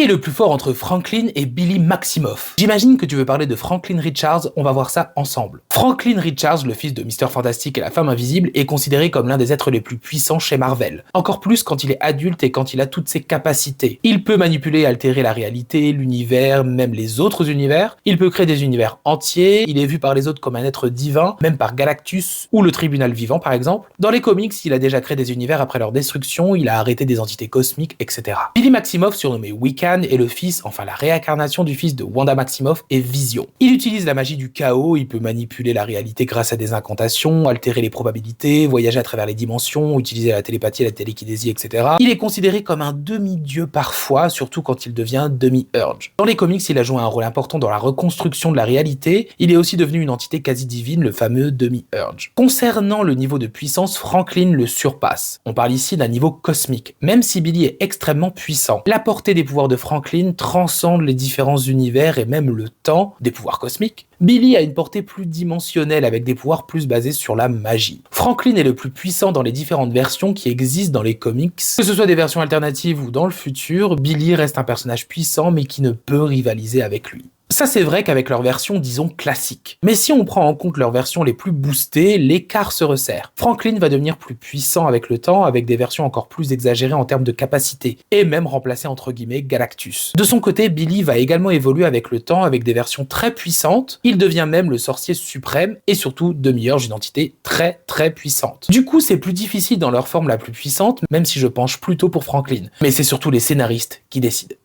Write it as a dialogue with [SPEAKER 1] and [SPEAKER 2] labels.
[SPEAKER 1] est le plus fort entre Franklin et Billy Maximoff? J'imagine que tu veux parler de Franklin Richards, on va voir ça ensemble. Franklin Richards, le fils de Mr. Fantastic et la femme invisible, est considéré comme l'un des êtres les plus puissants chez Marvel. Encore plus quand il est adulte et quand il a toutes ses capacités. Il peut manipuler et altérer la réalité, l'univers, même les autres univers. Il peut créer des univers entiers, il est vu par les autres comme un être divin, même par Galactus ou le Tribunal Vivant par exemple. Dans les comics, il a déjà créé des univers après leur destruction, il a arrêté des entités cosmiques, etc. Billy Maximoff, surnommé Wiccan, est le fils, enfin la réincarnation du fils de Wanda Maximoff et Vision. Il utilise la magie du chaos, il peut manipuler la réalité grâce à des incantations, altérer les probabilités, voyager à travers les dimensions, utiliser la télépathie, la télékinésie, etc. Il est considéré comme un demi-dieu parfois, surtout quand il devient demi-Urge. Dans les comics, il a joué un rôle important dans la reconstruction de la réalité, il est aussi devenu une entité quasi divine, le fameux demi-Urge. Concernant le niveau de puissance, Franklin le surpasse. On parle ici d'un niveau cosmique, même si Billy est extrêmement puissant. La portée des pouvoirs de Franklin transcende les différents univers et même le temps des pouvoirs cosmiques. Billy a une portée plus dimensionnelle avec des pouvoirs plus basés sur la magie. Franklin est le plus puissant dans les différentes versions qui existent dans les comics. Que ce soit des versions alternatives ou dans le futur, Billy reste un personnage puissant mais qui ne peut rivaliser avec lui. Ça c'est vrai qu'avec leur version disons classique. Mais si on prend en compte leurs versions les plus boostées, l'écart se resserre. Franklin va devenir plus puissant avec le temps, avec des versions encore plus exagérées en termes de capacité, et même remplacer entre guillemets Galactus. De son côté, Billy va également évoluer avec le temps, avec des versions très puissantes, il devient même le sorcier suprême, et surtout demi-Urge, une entité très puissante. Du coup c'est plus difficile dans leur forme la plus puissante, même si je penche plutôt pour Franklin. Mais c'est surtout les scénaristes qui décident.